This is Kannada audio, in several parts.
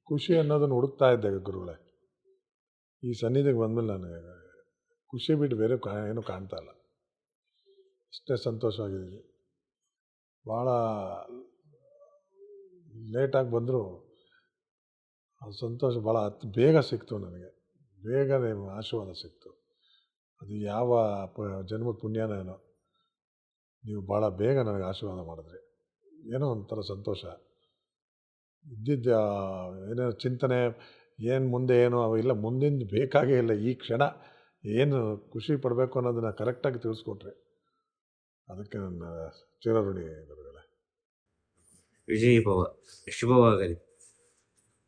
ಖುಷಿ ಅನ್ನೋದನ್ನು ಹುಡುಕ್ತಾ ಇದ್ದೆ ಗುರುಗಳೇ. ಈ ಸನ್ನಿಧಿಗೆ ಬಂದಮೇಲೆ ನನಗೆ ಖುಷಿ ಬಿಟ್ಟು ಬೇರೆ ಏನೂ ಕಾಣ್ತಾ ಇಲ್ಲ. ಅಷ್ಟೇ ಸಂತೋಷವಾಗಿದ್ದೀನಿ. ಭಾಳ ಲೇಟಾಗಿ ಬಂದರೂ ಆ ಸಂತೋಷ ಭಾಳ ಬೇಗ ಸಿಕ್ತು ನನಗೆ. ಬೇಗನೆ ಆಶೀರ್ವಾದ ಸಿಕ್ತು. ಅದು ಯಾವ ಜನ್ಮದ ಪುಣ್ಯನೋ ಏನೋ, ನೀವು ಭಾಳ ಬೇಗ ನನಗೆ ಆಶೀರ್ವಾದ ಮಾಡಿದ್ರಿ. ಏನೋ ಒಂಥರ ಸಂತೋಷ. ಇದ್ದಿದ್ದ ಏನೇನೋ ಚಿಂತನೆ ಏನು ಮುಂದೆ ಏನು ಅವೆಲ್ಲ ಮುಂದಿಂದು ಬೇಕಾಗೇ ಇಲ್ಲ. ಈ ಕ್ಷಣ ಏನು ಖುಷಿ ಪಡಬೇಕು ಅನ್ನೋದನ್ನು ಕರೆಕ್ಟಾಗಿ ತಿಳಿಸ್ಕೊಟ್ರಿ. ಅದಕ್ಕೆ ನನ್ನ ಚಿರಋಣಿ ಗುರುಗಳೇ. ವಿಜಯೀ ಭವ, ಶುಭವಾಗಲಿ.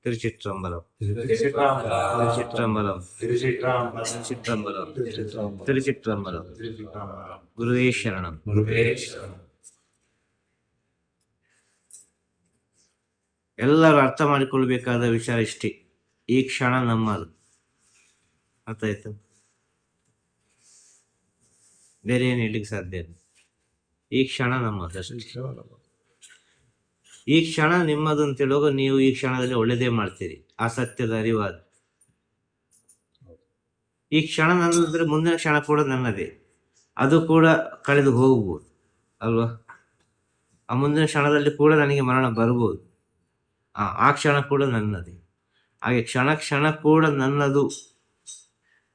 ತಿರುಚಿಟ್ರಂಬಲಂ ತಿರುಚಿಟ್ರಂಬಲಂ ತಿರುಚಿಟ್ರಂಬಲಂ ತಿರುಚಿಟ್ರಂಬಲಂ. ಗುರುವೇ ಶರಣಂ. ಎಲ್ಲರೂ ಅರ್ಥ ಮಾಡಿಕೊಳ್ಬೇಕಾದ ವಿಚಾರ ಇಷ್ಟೇ. ಈ ಕ್ಷಣ ನಮ್ಮದು. ಅರ್ಥ ಆಯ್ತು? ಬೇರೆ ಏನು ಹೇಳಲಿಕ್ಕೆ ಸಾಧ್ಯ ಇಲ್ಲ. ಈ ಕ್ಷಣ ನಮ್ಮದು ಅಷ್ಟೇ. ಈ ಕ್ಷಣ ನಿಮ್ಮದು ಅಂತ ಹೇಳುವಾಗ ನೀವು ಈ ಕ್ಷಣದಲ್ಲಿ ಒಳ್ಳೆಯದೇ ಮಾಡ್ತೀರಿ. ಆ ಸತ್ಯದ ಅರಿವಾದ ಈ ಕ್ಷಣ ನನ್ನದ್ರೆ ಮುಂದಿನ ಕ್ಷಣ ಕೂಡ ನನ್ನದೇ. ಅದು ಕೂಡ ಕಳೆದು ಹೋಗ್ಬೋದು ಅಲ್ವಾ? ಆ ಮುಂದಿನ ಕ್ಷಣದಲ್ಲಿ ಕೂಡ ನನಗೆ ಮರಣ ಬರ್ಬೋದು. ಆ ಕ್ಷಣ ಕೂಡ ನನ್ನದೇ. ಹಾಗೆ ಕ್ಷಣ ಕ್ಷಣ ಕೂಡ ನನ್ನದು,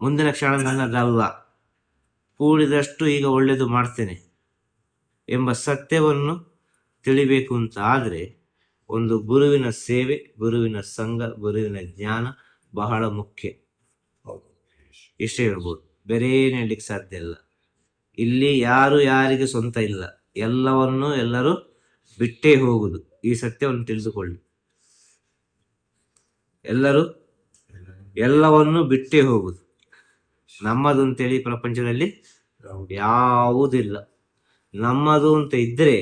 ಮುಂದಿನ ಕ್ಷಣ ನನ್ನದಲ್ಲ. ಕೂಡಿದಷ್ಟು ಈಗ ಒಳ್ಳೆಯದು ಮಾಡ್ತೇನೆ ಎಂಬ ಸತ್ಯವನ್ನು ತಿಳಿಬೇಕು ಅಂತ ಆದರೆ ಒಂದು ಗುರುವಿನ ಸೇವೆ, ಗುರುವಿನ ಸಂಘ, ಗುರುವಿನ ಜ್ಞಾನ ಬಹಳ ಮುಖ್ಯ. ಇಷ್ಟೇ ಹೇಳ್ಬೋದು, ಬೇರೆ ಏನು ಹೇಳಲಿಕ್ಕೆ ಸಾಧ್ಯ ಇಲ್ಲ. ಇಲ್ಲಿ ಯಾರು ಯಾರಿಗೆ ಸ್ವಂತ ಇಲ್ಲ. ಎಲ್ಲವನ್ನು ಎಲ್ಲರೂ ಬಿಟ್ಟೇ ಹೋಗುದು. ಈ ಸತ್ಯವನ್ನು ತಿಳಿದುಕೊಳ್ಳಿ. ಎಲ್ಲರೂ ಎಲ್ಲವನ್ನು ಬಿಟ್ಟೇ ಹೋಗುದು. ನಮ್ಮದು ಅಂತೇಳಿ ಪ್ರಪಂಚದಲ್ಲಿ ಯಾವುದಿಲ್ಲ. ನಮ್ಮದು ಅಂತ ಇದ್ದರೆ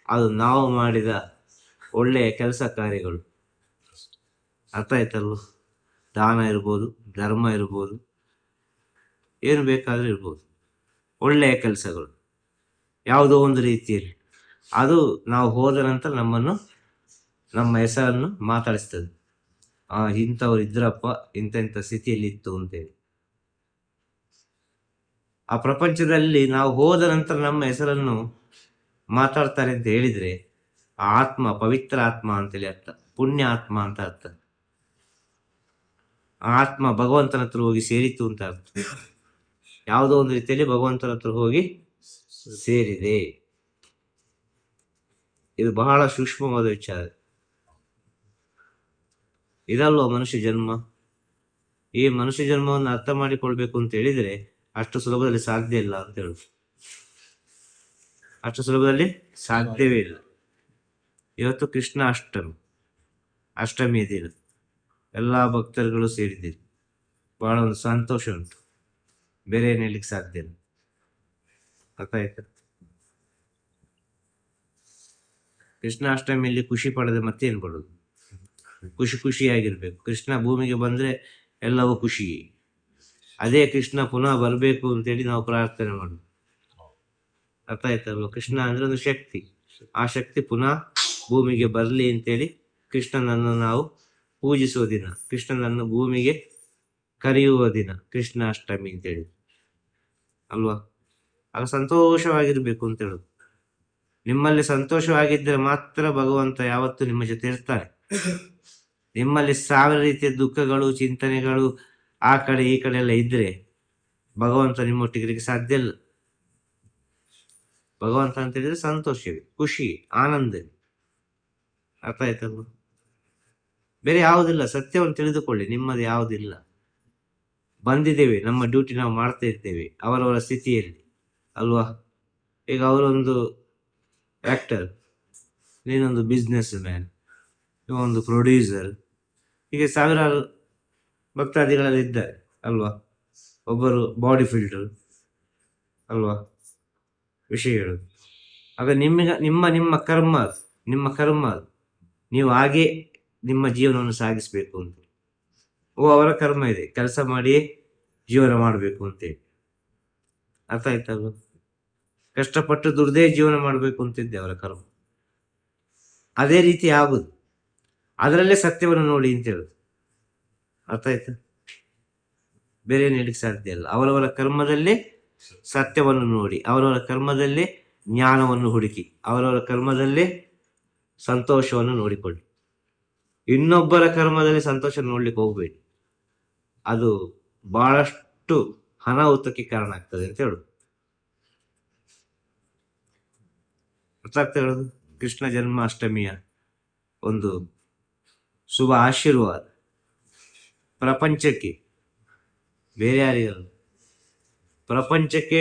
ಅದು ನಾವು ಮಾಡಿದ ಒಳ್ಳೆಯ ಕೆಲಸ ಕಾರ್ಯಗಳು. ಅರ್ಥ ಆಯ್ತಲ್ವ? ದಾನ ಇರ್ಬೋದು, ಧರ್ಮ ಇರ್ಬೋದು, ಏನು ಬೇಕಾದರೂ ಇರ್ಬೋದು, ಒಳ್ಳೆಯ ಕೆಲಸಗಳು ಯಾವುದೋ ಒಂದು ರೀತಿಯಲ್ಲಿ. ಅದು ನಾವು ಹೋದ ನಂತರ ನಮ್ಮನ್ನು, ನಮ್ಮ ಹೆಸರನ್ನು ಮಾತಾಡಿಸ್ತದೆ. ಇಂಥವ್ರು ಇದ್ರಪ್ಪ, ಇಂಥ ಸ್ಥಿತಿಯಲ್ಲಿ ಇತ್ತು ಅಂತೇಳಿ. ಆ ಪ್ರಪಂಚದಲ್ಲಿ ನಾವು ಹೋದ ನಂತರ ನಮ್ಮ ಹೆಸರನ್ನು ಮಾತಾಡ್ತಾರೆ ಅಂತ ಹೇಳಿದರೆ ಆತ್ಮ ಪವಿತ್ರ ಆತ್ಮ ಅಂತೇಳಿ ಅರ್ಥ, ಪುಣ್ಯ ಆತ್ಮ ಅಂತ ಅರ್ಥ. ಆತ್ಮ ಭಗವಂತನ ಹತ್ರ ಹೋಗಿ ಸೇರಿತು ಅಂತ ಅರ್ಥ. ಯಾವುದೋ ಒಂದು ರೀತಿಯಲ್ಲಿ ಭಗವಂತನ ಹತ್ರ ಹೋಗಿ ಸೇರಿದೆ. ಇದು ಬಹಳ ಸೂಕ್ಷ್ಮವಾದ ವಿಚಾರ. ಇದಲ್ವ ಮನುಷ್ಯ ಜನ್ಮ. ಈ ಮನುಷ್ಯ ಜನ್ಮವನ್ನು ಅರ್ಥ ಮಾಡಿಕೊಳ್ಬೇಕು ಅಂತ ಹೇಳಿದರೆ ಅಷ್ಟು ಸುಲಭದಲ್ಲಿ ಸಾಧ್ಯ ಇಲ್ಲ ಅಂತ ಹೇಳುದು. ಅಷ್ಟು ಸುಲಭದಲ್ಲಿ ಸಾಧ್ಯವೇ ಇಲ್ಲ. ಇವತ್ತು ಕೃಷ್ಣ ಅಷ್ಟಮಿ ದಿನ ಎಲ್ಲ ಭಕ್ತರುಗಳು ಸೇರಿದ್ದೀರಿ. ಬಹಳ ಒಂದು ಸಂತೋಷ ಉಂಟು. ಬೇರೆ ಏನು ಹೇಳಲಿಕ್ಕೆ ಸಾಧ್ಯ ಇಲ್ಲ. ಅರ್ಥ ಆಯ್ತು? ಕೃಷ್ಣಾಷ್ಟಮಿಯಲ್ಲಿ ಖುಷಿ ಪಡದೆ ಮತ್ತೇನು ಪಡೋದು? ಖುಷಿಯಾಗಿರ್ಬೇಕು. ಕೃಷ್ಣ ಭೂಮಿಗೆ ಬಂದರೆ ಎಲ್ಲವೂ ಖುಷಿ. ಅದೇ ಕೃಷ್ಣ ಪುನಃ ಬರಬೇಕು ಅಂತೇಳಿ ನಾವು ಪ್ರಾರ್ಥನೆ ಮಾಡೋದು. ಅರ್ಥ ಆಯ್ತಲ್ವ? ಕೃಷ್ಣ ಅಂದರೆ ಒಂದು ಶಕ್ತಿ. ಆ ಶಕ್ತಿ ಪುನಃ ಭೂಮಿಗೆ ಬರಲಿ ಅಂತೇಳಿ ಕೃಷ್ಣನನ್ನು ನಾವು ಪೂಜಿಸುವ ದಿನ, ಕೃಷ್ಣನನ್ನು ಭೂಮಿಗೆ ಕರೆಯುವ ದಿನ ಕೃಷ್ಣಾಷ್ಟಮಿ ಅಂತೇಳಿ ಅಲ್ವಾ? ಆಗ ಸಂತೋಷವಾಗಿರ್ಬೇಕು ಅಂತ ಹೇಳೋದು. ನಿಮ್ಮಲ್ಲಿ ಸಂತೋಷವಾಗಿದ್ದರೆ ಮಾತ್ರ ಭಗವಂತ ಯಾವತ್ತೂ ನಿಮ್ಮ ಜೊತೆ ಇರ್ತಾನೆ. ನಿಮ್ಮಲ್ಲಿ ಸಾವಿರ ರೀತಿಯ ದುಃಖಗಳು, ಚಿಂತನೆಗಳು, ಆ ಕಡೆ ಈ ಕಡೆ ಎಲ್ಲ ಇದ್ರೆ ಭಗವಂತ ನಿಮ್ಮೊಟ್ಟಿಗೆ ಸಾಧ್ಯ ಇಲ್ಲ. ಭಗವಂತ ಅಂತ ಹೇಳಿದ್ರೆ ಸಂತೋಷವೇ, ಖುಷಿ, ಆನಂದ. ಅರ್ಥ ಆಯ್ತಲ್ವ? ಬೇರೆ ಯಾವುದಿಲ್ಲ. ಸತ್ಯವನ್ನು ತಿಳಿದುಕೊಳ್ಳಿ. ನಿಮ್ಮದು ಯಾವುದಿಲ್ಲ. ಬಂದಿದ್ದೇವೆ, ನಮ್ಮ ಡ್ಯೂಟಿ ನಾವು ಮಾಡ್ತಾ ಇರ್ತೇವೆ ಅವರವರ ಸ್ಥಿತಿಯಲ್ಲಿ ಅಲ್ವಾ? ಈಗ ಅವರೊಂದು ಆ್ಯಕ್ಟರ್, ನೀನೊಂದು ಬಿಸ್ನೆಸ್ ಮ್ಯಾನ್, ಒಂದು ಪ್ರೊಡ್ಯೂಸರ್, ಹೀಗೆ ಸಾವಿರಾರು ಭಕ್ತಾದಿಗಳೆಲ್ಲ ಇದ್ದಾರೆ ಅಲ್ವಾ? ಒಬ್ಬರು ಬಾಡಿ ಫಿಲ್ಟರ್ ಅಲ್ವಾ? ವಿಷಯ ಹೇಳೋದು. ಆಗ ನಿಮ್ಮ ಕರ್ಮ ನೀವು ಹಾಗೆ ನಿಮ್ಮ ಜೀವನವನ್ನು ಸಾಗಿಸಬೇಕು ಅಂತ. ಅವರ ಕರ್ಮ ಇದೆ, ಕೆಲಸ ಮಾಡಿಯೇ ಜೀವನ ಮಾಡಬೇಕು ಅಂತೇಳಿ. ಅರ್ಥ ಆಯ್ತಲ್ವ? ಕಷ್ಟಪಟ್ಟು ದುಡ್ದೇ ಜೀವನ ಮಾಡಬೇಕು ಅಂತಿದ್ದೆ ಅವರ ಕರ್ಮ. ಅದೇ ರೀತಿ ಆಗುದು. ಅದರಲ್ಲೇ ಸತ್ಯವನ್ನು ನೋಡಿ ಅಂತ ಹೇಳುದು. ಅರ್ಥ ಆಯ್ತಾ? ಬೇರೆ ಏನು ಹೇಳಿಕ್ಕೆ ಸಾಧ್ಯ ಇಲ್ಲ. ಅವರವರ ಕರ್ಮದಲ್ಲಿ ಸತ್ಯವನ್ನು ನೋಡಿ, ಅವರವರ ಕರ್ಮದಲ್ಲಿ ಜ್ಞಾನವನ್ನು ಹುಡುಕಿ, ಅವರವರ ಕರ್ಮದಲ್ಲಿ ಸಂತೋಷವನ್ನು ನೋಡಿಕೊಳ್ಳಿ. ಇನ್ನೊಬ್ಬರ ಕರ್ಮದಲ್ಲಿ ಸಂತೋಷ ನೋಡ್ಲಿಕ್ಕೆ ಹೋಗ್ಬೇಡಿ, ಅದು ಬಹಳಷ್ಟು ಅನಾಹುತಕ್ಕೆ ಕಾರಣ ಆಗ್ತದೆ ಅಂತ ಹೇಳುದು. ಅರ್ಥ ಆಗ್ತಾ ಹೇಳೋದು? ಕೃಷ್ಣ ಜನ್ಮಾಷ್ಟಮಿಯ ಒಂದು ಶುಭ ಆಶೀರ್ವಾದ ಪ್ರಪಂಚಕ್ಕೆ, ಬೇರೆ ಯಾರಿಗಲ್ಲ, ಪ್ರಪಂಚಕ್ಕೆ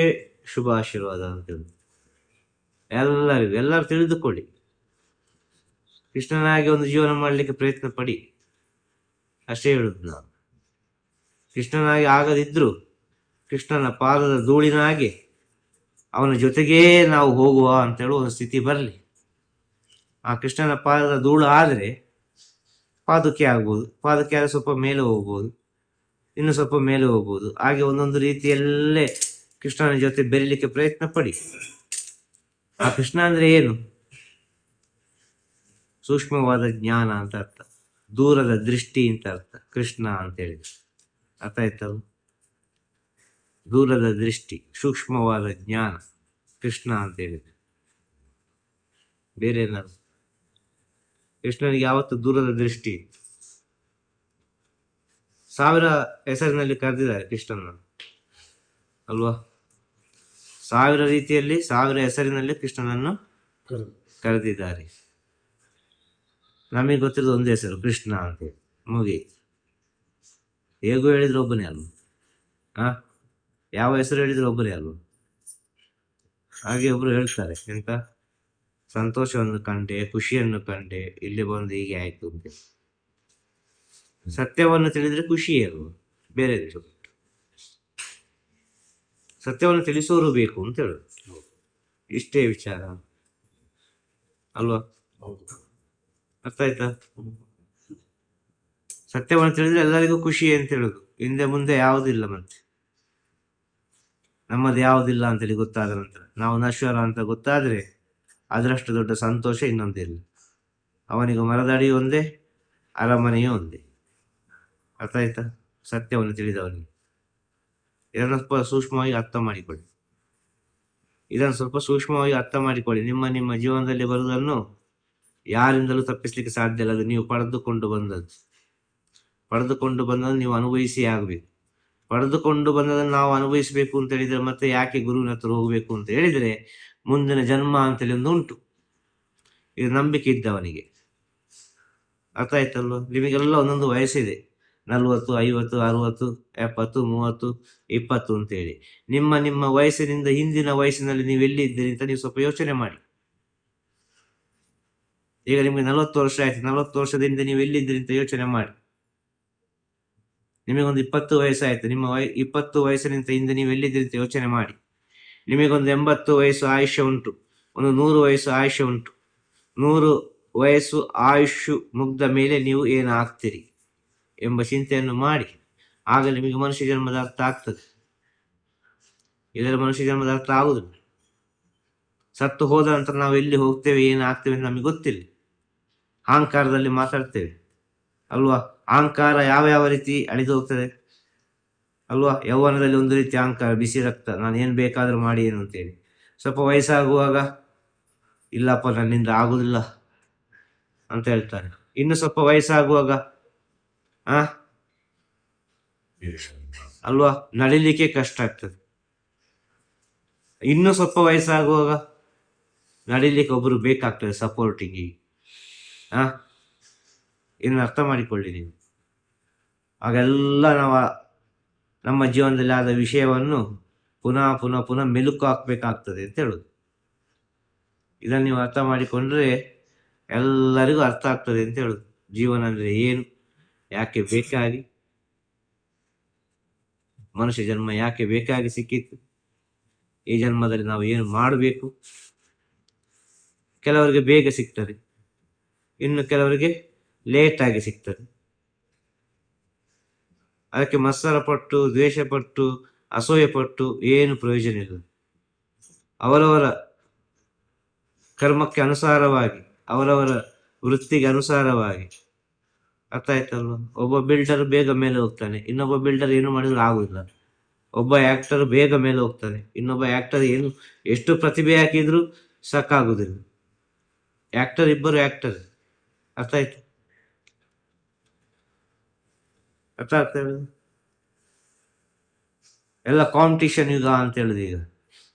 ಶುಭ ಆಶೀರ್ವಾದ ಅಂತ ಹೇಳುದು. ಎಲ್ಲರೂ ತಿಳಿದುಕೊಳ್ಳಿ, ಕೃಷ್ಣನಾಗಿ ಒಂದು ಜೀವನ ಮಾಡಲಿಕ್ಕೆ ಪ್ರಯತ್ನ ಪಡಿ, ಅಷ್ಟೇ ಹೇಳುದು ನಾನು. ಕೃಷ್ಣನಾಗಿ ಆಗದಿದ್ರು ಕೃಷ್ಣನ ಪಾದದ ಧೂಳಿನಾಗಿ ಅವನ ಜೊತೆಗೇ ನಾವು ಹೋಗುವ ಅಂತ ಹೇಳುವ ಒಂದು ಸ್ಥಿತಿ ಬರಲಿ. ಆ ಕೃಷ್ಣನ ಪಾದದ ಧೂಳು ಆದರೆ ಪಾದುಕೆ ಆಗ್ಬೋದು, ಪಾದುಕೆ ಆದರೆ ಸ್ವಲ್ಪ ಮೇಲೆ ಹೋಗ್ಬೋದು, ಇನ್ನು ಸ್ವಲ್ಪ ಮೇಲೆ ಹೋಗ್ಬೋದು, ಹಾಗೆ ಒಂದೊಂದು ರೀತಿಯಲ್ಲೇ ಕೃಷ್ಣನ ಜೊತೆ ಬೆರೀಲಿಕ್ಕೆ ಪ್ರಯತ್ನ ಪಡಿ. ಆ ಕೃಷ್ಣ ಅಂದ್ರೆ ಏನು? ಸೂಕ್ಷ್ಮವಾದ ಜ್ಞಾನ ಅಂತ ಅರ್ಥ, ದೂರದ ದೃಷ್ಟಿ ಅಂತ ಅರ್ಥ ಕೃಷ್ಣ ಅಂತ ಹೇಳಿದ್ರೆ. ಅರ್ಥ ಆಯ್ತಲ್ಲ? ದೂರದ ದೃಷ್ಟಿ, ಸೂಕ್ಷ್ಮವಾದ ಜ್ಞಾನ ಕೃಷ್ಣ ಅಂತ ಹೇಳಿದ್ರೆ ಬೇರೆ ಏನಾದ್ರು. ಕೃಷ್ಣನಿಗೆ ಯಾವತ್ತು ದೂರದ ದೃಷ್ಟಿ. 1000 ಹೆಸರಿನಲ್ಲಿ ಕರೆದಿದ್ದಾರೆ ಕೃಷ್ಣನ ಅಲ್ವಾ? 1000 ರೀತಿಯಲ್ಲಿ 1000 ಹೆಸರಿನಲ್ಲಿ ಕೃಷ್ಣನನ್ನು ಕರೆದಿದ್ದಾರೆ. ನಮಗೆ ಗೊತ್ತಿರೋದು ಒಂದು ಹೆಸರು ಕೃಷ್ಣ ಅಂತೇಳಿ, ಮುಗಿ. ಹೇಗೂ ಹೇಳಿದ್ರು ಒಬ್ಬನೇ ಅಲ್ವ? ಯಾವ ಹೆಸರು ಹೇಳಿದ್ರು ಒಬ್ಬರೇ ಅಲ್ವ? ಹಾಗೆ ಒಬ್ರು ಹೇಳ್ತಾರೆ, ಎಂತ ಸಂತೋಷವನ್ನು ಕಂಡೆ, ಖುಷಿಯನ್ನು ಕಂಡೆ, ಇಲ್ಲಿ ಬಂದು ಹೀಗೆ ಆಯ್ತು ಅಂತ. ಸತ್ಯವನ್ನು ತಿಳಿದ್ರೆ ಖುಷಿಯೇ ಅಲ್ವ, ಬೇರೆ ಸತ್ಯವನ್ನು ತಿಳಿಸೋರು ಬೇಕು ಅಂತ ಹೇಳುದು. ಇಷ್ಟೇ ವಿಚಾರ ಅಲ್ವಾ? ಅರ್ಥ ಆಯ್ತಾ? ಸತ್ಯವನ್ನು ತಿಳಿದ್ರೆ ಎಲ್ಲರಿಗೂ ಖುಷಿ ಅಂತ ಹೇಳುದು. ಹಿಂದೆ ಮುಂದೆ ಯಾವುದಿಲ್ಲ, ಮತ್ತೆ ನಮ್ಮದು ಯಾವುದಿಲ್ಲ ಅಂತೇಳಿ ಗೊತ್ತಾದ ನಂತರ, ನಾವು ನಶ್ವರ ಅಂತ ಗೊತ್ತಾದ್ರೆ ಅದರಷ್ಟು ದೊಡ್ಡ ಸಂತೋಷ ಇನ್ನೊಂದಿಲ್ಲ. ಅವನಿಗೆ ಮರದಡಿ ಒಂದೇ, ಅರಮನೆಯೂ ಒಂದೇ. ಅರ್ಥ ಆಯ್ತಾ? ಸತ್ಯವನ್ನು ತಿಳಿದವನಿಗೆ ಇದನ್ನು ಸ್ವಲ್ಪ ಸೂಕ್ಷ್ಮವಾಗಿ ಅರ್ಥ ಮಾಡಿಕೊಳ್ಳಿ. ಅರ್ಥ ಮಾಡಿಕೊಳ್ಳಿ. ನಿಮ್ಮ ಜೀವನದಲ್ಲಿ ಬರುವುದನ್ನು ಯಾರಿಂದಲೂ ತಪ್ಪಿಸ್ಲಿಕ್ಕೆ ಸಾಧ್ಯ ಇಲ್ಲ. ಅದು ನೀವು ಪಡೆದುಕೊಂಡು ಬಂದದ್ದು ನೀವು ಅನುಭವಿಸಿ ಆಗಬೇಕು. ಪಡೆದುಕೊಂಡು ಬಂದದನ್ನು ನಾವು ಅನುಭವಿಸಬೇಕು ಅಂತ ಹೇಳಿದ್ರೆ ಮತ್ತೆ ಯಾಕೆ ಗುರುವಿನ ಹತ್ರ ಹೋಗಬೇಕು ಅಂತ ಹೇಳಿದ್ರೆ, ಮುಂದಿನ ಜನ್ಮ ಅಂತೇಳಿ ಒಂದು ಉಂಟು. ಇದು ನಂಬಿಕೆ ಇದ್ದವನಿಗೆ. ಅರ್ಥ ಆಯ್ತಲ್ವ? ನಿಮಗೆಲ್ಲ ಒಂದೊಂದು ವಯಸ್ಸಿದೆ, 40, 50, 60, 70, 30, 20 ಅಂತೇಳಿ. ನಿಮ್ಮ ವಯಸ್ಸಿನಿಂದ ಹಿಂದಿನ ವಯಸ್ಸಿನಲ್ಲಿ ನೀವು ಎಲ್ಲಿ ಇದ್ದೀರಿ ಅಂತ ನೀವು ಸ್ವಲ್ಪ ಯೋಚನೆ ಮಾಡಿ. ಈಗ ನಿಮಗೆ 40 ವರ್ಷ ಆಯ್ತು, 40 ವರ್ಷದಿಂದ ನೀವು ಎಲ್ಲಿದ್ದೀರಿ ಅಂತ ಯೋಚನೆ ಮಾಡಿ. ನಿಮಗೊಂದು 20 ವಯಸ್ಸಾಯ್ತು, ನಿಮ್ಮ 20 ವಯಸ್ಸಿನಿಂದ ಹಿಂದೆ ನೀವು ಎಲ್ಲಿದ್ದೀರಿ ಅಂತ ಯೋಚನೆ ಮಾಡಿ. ನಿಮಗೊಂದು 80 ವಯಸ್ಸು ಆಯುಷ್ಯ ಉಂಟು, ಒಂದು 100 ವಯಸ್ಸು ಆಯುಷ್ಯ ಉಂಟು. 100 ವಯಸ್ಸು ಆಯುಷ್ ಮುಗ್ದ ಮೇಲೆ ನೀವು ಏನು ಆಗ್ತೀರಿ ಎಂಬ ಚಿಂತೆಯನ್ನು ಮಾಡಿ. ಆಗ ನಿಮಗೆ ಮನುಷ್ಯ ಜನ್ಮದ ಅರ್ಥ ಆಗ್ತದೆ. ಇದರ ಮನುಷ್ಯ ಜನ್ಮದ ಅರ್ಥ ಆಗುದಿಲ್ಲ. ಸತ್ತು ಹೋದ ನಂತರ ನಾವು ಎಲ್ಲಿ ಹೋಗ್ತೇವೆ, ಏನು ಆಗ್ತೇವೆ ಅಂತ ನಮಗೆ ಗೊತ್ತಿಲ್ಲ. ಅಹಂಕಾರದಲ್ಲಿ ಮಾತಾಡ್ತೇವೆ ಅಲ್ವಾ? ಅಹಂಕಾರ ಯಾವ ರೀತಿ ಅಳಿದು ಹೋಗ್ತದೆ ಅಲ್ವಾ? ಯೌವನದಲ್ಲಿ ಒಂದು ರೀತಿ ಅಹಂಕಾರ, ಬಿಸಿ ರಕ್ತ, ನಾನು ಏನು ಬೇಕಾದರೂ ಮಾಡಿ ಏನು ಅಂತೇಳಿ. ಸ್ವಲ್ಪ ವಯಸ್ಸಾಗುವಾಗ ಇಲ್ಲಪ್ಪ ನನ್ನಿಂದ ಆಗುದಿಲ್ಲ ಅಂತ ಹೇಳ್ತಾರೆ. ಇನ್ನು ಸ್ವಲ್ಪ ವಯಸ್ಸಾಗುವಾಗ ಅಲ್ವಾ, ನಡಿಲಿಕ್ಕೆ ಕಷ್ಟ ಆಗ್ತದೆ. ಇನ್ನು ಸ್ವಲ್ಪ ವಯಸ್ಸಾಗುವಾಗ ನಡಿಲಿಕ್ಕೆ ಒಬ್ಬರು ಬೇಕಾಗ್ತದೆ ಸಪೋರ್ಟಿಂಗ್. ಇನ್ನು ಅರ್ಥ ಮಾಡಿಕೊಳ್ಳಿ ನೀವು. ಹಾಗೆಲ್ಲ ನಮ್ಮ ಜೀವನದಲ್ಲಿ ಆದ ವಿಷಯವನ್ನು ಪುನಃ ಮೆಲುಕು ಹಾಕ್ಬೇಕಾಗ್ತದೆ ಅಂತ ಹೇಳುದು. ಇದನ್ನು ನೀವು ಅರ್ಥ ಮಾಡಿಕೊಂಡ್ರೆ ಎಲ್ಲರಿಗೂ ಅರ್ಥ ಆಗ್ತದೆ ಅಂತ ಹೇಳುದು. ಜೀವನ ಅಂದ್ರೆ ಏನು, ಯಾಕೆ ಬೇಕಾಗಿ ಮನುಷ್ಯ ಜನ್ಮ ಯಾಕೆ ಬೇಕಾಗಿ ಸಿಕ್ಕಿತ್ತು, ಈ ಜನ್ಮದಲ್ಲಿ ನಾವು ಏನು ಮಾಡಬೇಕು. ಕೆಲವರಿಗೆ ಬೇಗ ಸಿಗ್ತದೆ, ಇನ್ನು ಕೆಲವರಿಗೆ ಲೇಟ್ ಆಗಿ ಸಿಗ್ತದೆ. ಅದಕ್ಕೆ ಮತ್ಸರ ಪಟ್ಟು, ದ್ವೇಷ ಪಟ್ಟು, ಅಸೂಯೆ ಪಟ್ಟು ಏನು ಪ್ರಯೋಜನ ಇಲ್ಲ. ಅವರವರ ಕರ್ಮಕ್ಕೆ ಅನುಸಾರವಾಗಿ, ಅವರವರ ವೃತ್ತಿಗೆ ಅನುಸಾರವಾಗಿ ಅರ್ಥ ಆಯ್ತಲ್ವ? ಒಬ್ಬ ಬಿಲ್ಡರ್ ಬೇಗ ಮೇಲೆ ಹೋಗ್ತಾನೆ, ಇನ್ನೊಬ್ಬ ಬಿಲ್ಡರ್ ಏನು ಮಾಡಿದ್ರು ಆಗುದಿಲ್ಲ. ಒಬ್ಬ ಆಕ್ಟರ್ ಬೇಗ ಮೇಲೆ ಹೋಗ್ತಾನೆ, ಇನ್ನೊಬ್ಬ ಆಕ್ಟರ್ ಏನು ಎಷ್ಟು ಪ್ರತಿಭೆ ಹಾಕಿದ್ರು ಸಾಕಾಗುದಿಲ್ಲ. ಆಕ್ಟರ್ ಇಬ್ಬರು ಆಕ್ಟರ್. ಅರ್ಥ ಆಯ್ತು? ಅರ್ಥ ಆಗ್ತಾ ಹೇಳುದು? ಎಲ್ಲ ಕಾಂಪಿಟಿಷನ್ ಯುಗ ಅಂತ ಹೇಳುದು. ಈಗ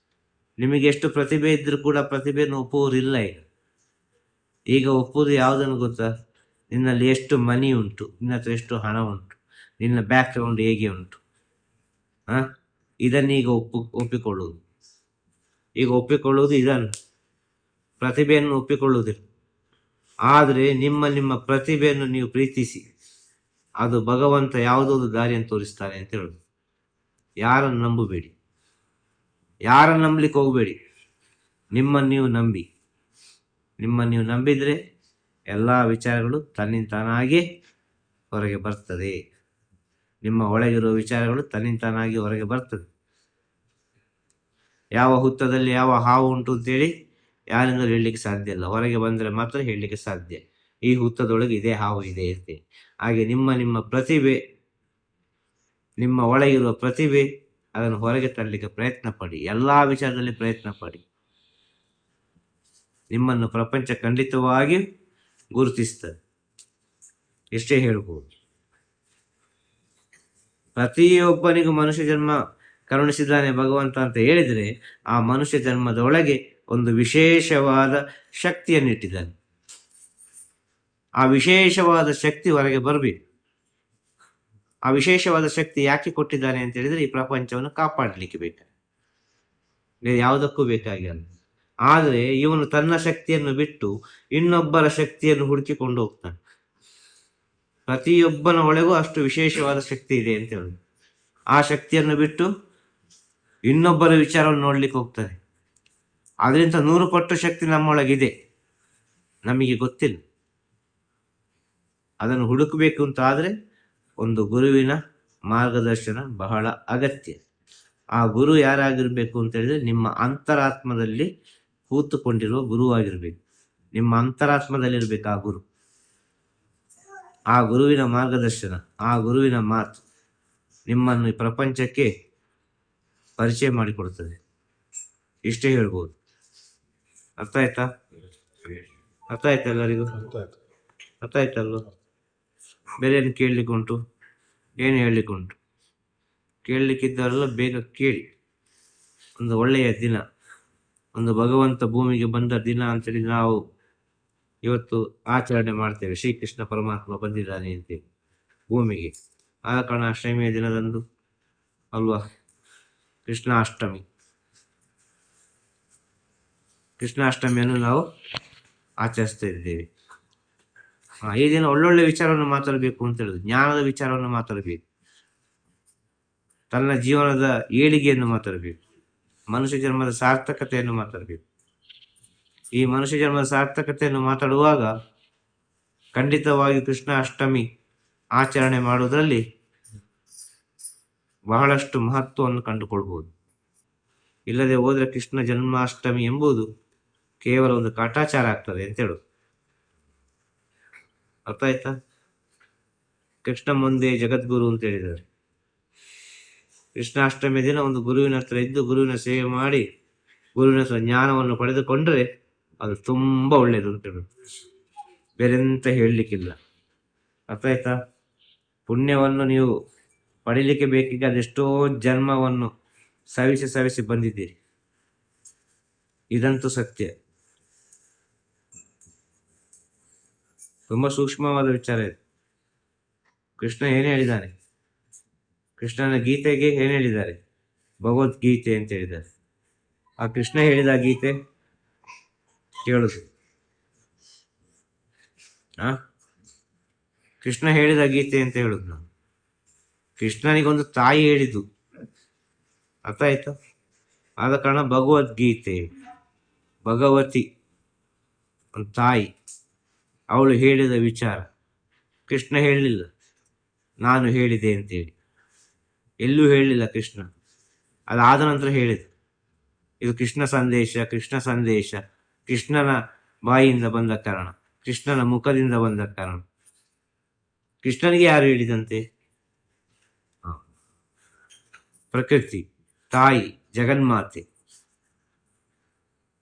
ನಿಮಗೆ ಎಷ್ಟು ಪ್ರತಿಭೆ ಇದ್ರೂ ಕೂಡ ಪ್ರತಿಭೆಯನ್ನು ಒಪ್ಪುವರಿಲ್ಲ. ಈಗ ಒಪ್ಪುವುದು ಯಾವುದನ್ನು ಗೊತ್ತಾ? ನಿನ್ನಲ್ಲಿ ಎಷ್ಟು ಮನಿ ಉಂಟು, ನಿನ್ನ ಹತ್ರ ಎಷ್ಟು ಹಣ ಉಂಟು, ನಿನ್ನ ಬ್ಯಾಕ್ ಗ್ರೌಂಡ್ ಹೇಗೆ ಉಂಟು, ಇದನ್ನೀಗ ಒಪ್ಪಿಕೊಳ್ಳುವುದು. ಈಗ ಒಪ್ಪಿಕೊಳ್ಳುವುದು ಇದನ್ನು, ಪ್ರತಿಭೆಯನ್ನು ಒಪ್ಪಿಕೊಳ್ಳುವುದಿಲ್ಲ. ಆದರೆ ನಿಮ್ಮ ಪ್ರತಿಭೆಯನ್ನು ನೀವು ಪ್ರೀತಿಸಿ, ಅದು ಭಗವಂತ ಯಾವುದೋ ಒಂದು ದಾರಿಯನ್ನು ತೋರಿಸ್ತಾನೆ ಅಂತ ಹೇಳುದು. ಯಾರನ್ನು ನಂಬಬೇಡಿ, ಯಾರನ್ನು ನಂಬಲಿಕ್ಕೆ ಹೋಗಬೇಡಿ. ನಿಮ್ಮನ್ನು ನೀವು ನಂಬಿ. ನಿಮ್ಮನ್ನು ನೀವು ನಂಬಿದರೆ ಎಲ್ಲ ವಿಚಾರಗಳು ತನ್ನಿಂತಾನಾಗಿ ಹೊರಗೆ ಬರ್ತದೆ. ನಿಮ್ಮ ಒಳಗಿರುವ ವಿಚಾರಗಳು ತನ್ನಿಂತಾನಾಗಿ ಹೊರಗೆ ಬರ್ತದೆ. ಯಾವ ಹುತ್ತದಲ್ಲಿ ಯಾವ ಹಾವು ಉಂಟು ಅಂತೇಳಿ ಯಾರಿಂದಲೂ ಹೇಳಲಿಕ್ಕೆ ಸಾಧ್ಯ ಇಲ್ಲ. ಹೊರಗೆ ಬಂದರೆ ಮಾತ್ರ ಹೇಳಲಿಕ್ಕೆ ಸಾಧ್ಯ, ಈ ಹುತ್ತದೊಳಗೆ ಇದೇ ಹಾವು ಇದೆ ಅಂತ. ಹಾಗೆ ನಿಮ್ಮ ಪ್ರತಿಭೆ, ನಿಮ್ಮ ಒಳಗಿರುವ ಪ್ರತಿಭೆ, ಅದನ್ನು ಹೊರಗೆ ತರಲಿಕ್ಕೆ ಪ್ರಯತ್ನ ಪಡಿ. ಎಲ್ಲ ವಿಚಾರದಲ್ಲಿ ಪ್ರಯತ್ನ ಪಡಿ. ನಿಮ್ಮನ್ನು ಪ್ರಪಂಚ ಖಂಡಿತವಾಗಿ ಗುರುತಿಸ್ತದೆ. ಎಷ್ಟೇ ಹೇಳ್ಬೋದು. ಪ್ರತಿಯೊಬ್ಬನಿಗೂ ಮನುಷ್ಯ ಜನ್ಮ ಕರುಣಿಸಿದ್ದಾನೆ ಭಗವಂತ ಅಂತ ಹೇಳಿದರೆ, ಆ ಮನುಷ್ಯ ಜನ್ಮದ ಒಳಗೆ ಒಂದು ವಿಶೇಷವಾದ ಶಕ್ತಿಯನ್ನು ಇಟ್ಟಿದ್ದಾನೆ. ಆ ವಿಶೇಷವಾದ ಶಕ್ತಿ ಹೊರಗೆ ಬರಬೇಕು. ಆ ವಿಶೇಷವಾದ ಶಕ್ತಿ ಯಾಕೆ ಕೊಟ್ಟಿದ್ದಾನೆ ಅಂತ ಹೇಳಿದ್ರೆ, ಈ ಪ್ರಪಂಚವನ್ನು ಕಾಪಾಡಲಿಕ್ಕೆ ಬೇಕಾಗಿ, ಯಾವುದಕ್ಕೂ ಬೇಕಾಗಿಲ್ಲ. ಆದರೆ ಇವನು ತನ್ನ ಶಕ್ತಿಯನ್ನು ಬಿಟ್ಟು ಇನ್ನೊಬ್ಬರ ಶಕ್ತಿಯನ್ನು ಹುಡುಕಿಕೊಂಡು ಹೋಗ್ತಾನೆ. ಪ್ರತಿಯೊಬ್ಬನ ಒಳಗೂ ಅಷ್ಟು ವಿಶೇಷವಾದ ಶಕ್ತಿ ಇದೆ ಅಂತ ಹೇಳುದು. ಆ ಶಕ್ತಿಯನ್ನು ಬಿಟ್ಟು ಇನ್ನೊಬ್ಬರ ವಿಚಾರವನ್ನು ನೋಡ್ಲಿಕ್ಕೆ ಹೋಗ್ತಾನೆ. ಅದರಿಂದ 100 ಪಟ್ಟು ಶಕ್ತಿ ನಮ್ಮೊಳಗಿದೆ, ನಮಗೆ ಗೊತ್ತಿಲ್ಲ. ಅದನ್ನು ಹುಡುಕಬೇಕು ಅಂತ ಆದರೆ ಒಂದು ಗುರುವಿನ ಮಾರ್ಗದರ್ಶನ ಬಹಳ ಅಗತ್ಯ. ಆ ಗುರು ಯಾರಾಗಿರ್ಬೇಕು ಅಂತ ಹೇಳಿದ್ರೆ, ನಿಮ್ಮ ಅಂತರಾತ್ಮದಲ್ಲಿ ಕೂತುಕೊಂಡಿರುವ ಗುರುವಾಗಿರ್ಬೇಕು. ನಿಮ್ಮ ಅಂತರಾತ್ಮದಲ್ಲಿರ್ಬೇಕು ಆ ಗುರು. ಆ ಗುರುವಿನ ಮಾರ್ಗದರ್ಶನ, ಆ ಗುರುವಿನ ಮಾತು ನಿಮ್ಮನ್ನು ಈ ಪ್ರಪಂಚಕ್ಕೆ ಪರಿಚಯ ಮಾಡಿಕೊಡ್ತದೆ. ಇಷ್ಟೇ ಹೇಳ್ಬೋದು. ಅರ್ಥ ಆಯ್ತಾ? ಅರ್ಥ ಆಯ್ತಾ ಎಲ್ಲರಿಗೂ? ಅರ್ಥ ಆಯ್ತಲ್ವ? ಬೇರೆ ಏನು ಕೇಳಲಿಕ್ಕೆ ಉಂಟು? ಏನು ಹೇಳಲಿಕ್ಕೆ ಉಂಟು? ಕೇಳಲಿಕ್ಕಿದ್ದಾರೆಲ್ಲ ಬೇಗ ಕೇಳಿ. ಒಂದು ಒಳ್ಳೆಯ ದಿನ, ಒಂದು ಭಗವಂತ ಭೂಮಿಗೆ ಬಂದ ದಿನ ಅಂತೇಳಿ ನಾವು ಇವತ್ತು ಆಚರಣೆ ಮಾಡ್ತೇವೆ. ಶ್ರೀಕೃಷ್ಣ ಪರಮಾತ್ಮ ಬಂದಿದ್ದಾನೆ ಅಂತೇಳಿ ಭೂಮಿಗೆ. ಆದ ಕಾರಣ ಅಷ್ಟಮಿಯ ದಿನದಂದು ಅಲ್ವಾ, ಕೃಷ್ಣಾಷ್ಟಮಿ. ಕೃಷ್ಣಾಷ್ಟಮಿಯನ್ನು ನಾವು ಆಚರಿಸ್ತಾ ಇದ್ದೇವೆ. ಈ ದಿನ ಒಳ್ಳೊಳ್ಳೆ ವಿಚಾರವನ್ನು ಮಾತಾಡಬೇಕು ಅಂತ ಹೇಳುದು, ಜ್ಞಾನದ ವಿಚಾರವನ್ನು ಮಾತಾಡಬೇಕು, ತನ್ನ ಜೀವನದ ಏಳಿಗೆಯನ್ನು ಮಾತಾಡಬೇಕು, ಮನುಷ್ಯ ಜನ್ಮದ ಸಾರ್ಥಕತೆಯನ್ನು ಮಾತಾಡಬೇಕು. ಈ ಮನುಷ್ಯ ಜನ್ಮದ ಸಾರ್ಥಕತೆಯನ್ನು ಮಾತಾಡುವಾಗ ಖಂಡಿತವಾಗಿ ಕೃಷ್ಣ ಅಷ್ಟಮಿ ಆಚರಣೆ ಮಾಡುವುದರಲ್ಲಿ ಬಹಳಷ್ಟು ಮಹತ್ವವನ್ನು ಕಂಡುಕೊಳ್ಬಹುದು. ಇಲ್ಲದೆ ಹೋದರೆ ಕೃಷ್ಣ ಜನ್ಮಾಷ್ಟಮಿ ಎಂಬುದು ಕೇವಲ ಒಂದು ಕಾಟಾಚಾರ ಆಗ್ತದೆ ಅಂತ ಹೇಳು. ಅರ್ಥ ಆಯ್ತಾ? ಕೃಷ್ಣ ಮುಂದೆ ಜಗದ್ಗುರು ಅಂತ ಹೇಳಿದ್ದಾರೆ. ಕೃಷ್ಣಾಷ್ಟಮಿ ದಿನ ಒಂದು ಗುರುವಿನ ಹತ್ರ ಇದ್ದು ಗುರುವಿನ ಸೇವೆ ಮಾಡಿ ಗುರುವಿನ ಹತ್ರ ಜ್ಞಾನವನ್ನು ಪಡೆದುಕೊಂಡ್ರೆ ಅದು ತುಂಬಾ ಒಳ್ಳೆಯದು ಅಂತ ಹೇಳುದು. ಬೇರೆಂತ ಹೇಳಲಿಕ್ಕಿಲ್ಲ. ಅರ್ಥ ಆಯ್ತಾ? ಪುಣ್ಯವನ್ನು ನೀವು ಪಡೀಲಿಕ್ಕೆ ಬೇಕೀಗ ಅದೆಷ್ಟೋ ಜನ್ಮವನ್ನು ಸವಿಸಿ ಬಂದಿದ್ದೀರಿ. ಇದಂತೂ ಸತ್ಯ. ತುಂಬಾ ಸೂಕ್ಷ್ಮವಾದ ವಿಚಾರ ಇದೆ. ಕೃಷ್ಣ ಏನು ಹೇಳಿದ್ದಾನೆ? ಕೃಷ್ಣನ ಗೀತೆಗೆ ಏನು ಹೇಳಿದ್ದಾರೆ? ಭಗವದ್ಗೀತೆ ಅಂತ ಹೇಳಿದ್ದಾರೆ. ಆ ಕೃಷ್ಣ ಹೇಳಿದ ಗೀತೆ ಕೇಳುದು. ಕೃಷ್ಣ ಹೇಳಿದ ಗೀತೆ ಅಂತ ಹೇಳುದು ನಾವು. ಕೃಷ್ಣನಿಗೊಂದು ತಾಯಿ ಹೇಳಿದ್ದು. ಅರ್ಥ ಆಯ್ತಾ? ಆದ ಕಾರಣ ಭಗವದ್ಗೀತೆ, ಭಗವತಿ ಒಂದು ತಾಯಿ, ಅವಳು ಹೇಳಿದ ವಿಚಾರ. ಕೃಷ್ಣ ಹೇಳಲಿಲ್ಲ ನಾನು ಹೇಳಿದೆ ಅಂತೇಳಿ, ಎಲ್ಲೂ ಹೇಳಲಿಲ್ಲ ಕೃಷ್ಣ. ಅದಾದ ನಂತರ ಹೇಳಿದ ಇದು ಕೃಷ್ಣ ಸಂದೇಶ, ಕೃಷ್ಣನ ಬಾಯಿಯಿಂದ ಬಂದ ಕಾರಣ, ಕೃಷ್ಣನ ಮುಖದಿಂದ ಬಂದ ಕಾರಣ. ಕೃಷ್ಣನಿಗೆ ಯಾರು ಹೇಳಿದಂತೆ? ಹ. ಪ್ರಕೃತಿ, ತಾಯಿ, ಜಗನ್ಮಾತೆ.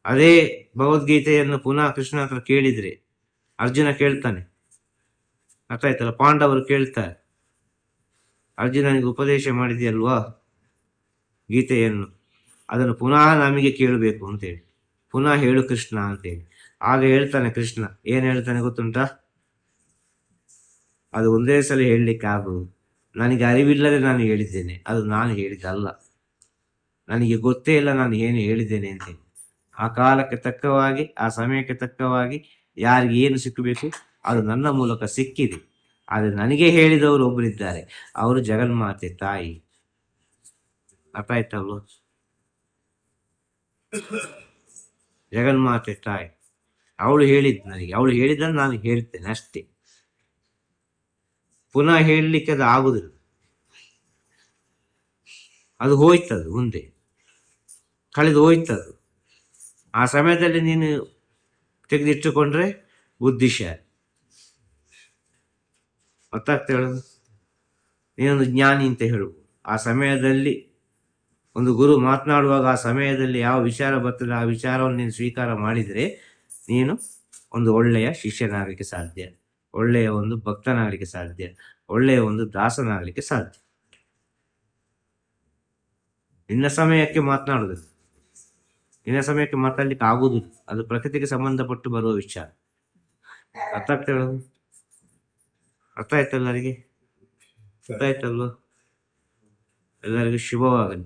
ಅದೇ ಭಗವದ್ಗೀತೆಯನ್ನು ಪುನಃ ಕೃಷ್ಣ ಹತ್ರ ಕೇಳಿದ್ರೆ ಅರ್ಜುನ ಕೇಳ್ತಾನೆ, ಅರ್ಥ ಆಯ್ತಲ್ಲ? ಪಾಂಡವರು ಕೇಳ್ತಾರೆ, ಅರ್ಜುನನಿಗೆ ಉಪದೇಶ ಮಾಡಿದೆಯಲ್ವಾ ಗೀತೆಯನ್ನು, ಅದನ್ನು ಪುನಃ ನಮಗೆ ಕೇಳಬೇಕು ಅಂತೇಳಿ, ಪುನಃ ಹೇಳು ಕೃಷ್ಣ ಅಂತೇಳಿ. ಆಗ ಹೇಳ್ತಾನೆ ಕೃಷ್ಣ, ಏನು ಹೇಳ್ತಾನೆ ಗೊತ್ತುಂಟಾ? ಅದು ಒಂದೇ ಸಲ ಹೇಳಲಿಕ್ಕೆ ಆಗುವುದು. ನನಗೆ ಅರಿವಿಲ್ಲದೆ ನಾನು ಹೇಳಿದ್ದೇನೆ, ಅದು ನಾನು ಹೇಳಿದ್ದಲ್ಲ. ನನಗೆ ಗೊತ್ತೇ ಇಲ್ಲ ನಾನು ಏನು ಹೇಳಿದ್ದೇನೆ ಅಂತೇಳಿ. ಆ ಕಾಲಕ್ಕೆ ತಕ್ಕವಾಗಿ, ಆ ಸಮಯಕ್ಕೆ ತಕ್ಕವಾಗಿ ಯಾರಿಗೆ ಏನು ಸಿಕ್ಕಬೇಕು ಅದು ನನ್ನ ಮೂಲಕ ಸಿಕ್ಕಿದೆ. ಆದರೆ ನನಗೆ ಹೇಳಿದವರು ಒಬ್ಬರಿದ್ದಾರೆ, ಅವರು ಜಗನ್ಮಾತೆ ತಾಯಿ. ಅರ್ಥ ಆಯ್ತಲ್ವ? ಜಗನ್ಮಾತೆ ತಾಯಿ ಅವಳು ಹೇಳಿದ್ದು ನನಗೆ, ಅವಳು ಹೇಳಿದ್ದನ್ನು ನಾನು ಹೇಳ್ತೇನೆ ಅಷ್ಟೇ. ಪುನಃ ಹೇಳಲಿಕ್ಕೆ ಅದು ಆಗುದಿಲ್ಲ, ಅದು ಹೋಯ್ತದು, ಮುಂದೆ ಕಳೆದು ಹೋಯ್ತದು. ಆ ಸಮಯದಲ್ಲಿ ನೀನು ತೆಗೆದಿಟ್ಟುಕೊಂಡ್ರೆ ಬುದ್ಧಿಶಾಲಿ. ಗೊತ್ತಾಗ್ತಾ ಹೇಳೋದು? ನೀನೊಂದು ಜ್ಞಾನಿ ಅಂತ ಹೇಳ್ಬೋದು. ಆ ಸಮಯದಲ್ಲಿ ಒಂದು ಗುರು ಮಾತನಾಡುವಾಗ ಆ ಸಮಯದಲ್ಲಿ ಯಾವ ವಿಚಾರ ಬರ್ತದೆ ಆ ವಿಚಾರವನ್ನು ನೀನು ಸ್ವೀಕಾರ ಮಾಡಿದರೆ ನೀನು ಒಂದು ಒಳ್ಳೆಯ ಶಿಷ್ಯನಾಗಲಿಕ್ಕೆ ಸಾಧ್ಯ, ಒಳ್ಳೆಯ ಒಂದು ಭಕ್ತನಾಗಲಿಕ್ಕೆ ಸಾಧ್ಯ, ಒಳ್ಳೆಯ ಒಂದು ದಾಸನಾಗಲಿಕ್ಕೆ ಸಾಧ್ಯ. ನಿನ್ನ ಸಮಯಕ್ಕೆ ಮಾತನಾಡುವುದಿಲ್ಲ, ನಿನ್ನ ಸಮಯಕ್ಕೆ ಮಾತಾಡ್ಲಿಕ್ಕೆ ಆಗುವುದಿಲ್ಲ. ಅದು ಪ್ರಕೃತಿಗೆ ಸಂಬಂಧಪಟ್ಟು ಬರುವ ವಿಚಾರ. ಅರ್ಥ ಆಗ್ತಾ ಹೇಳೋದು? ಅರ್ಥ ಆಯ್ತಲ್ಲ? ಅರ್ಥ ಆಯ್ತಲ್ವ? ಎಲ್ಲರಿಗೂ ಶುಭವಾಗಲಿ.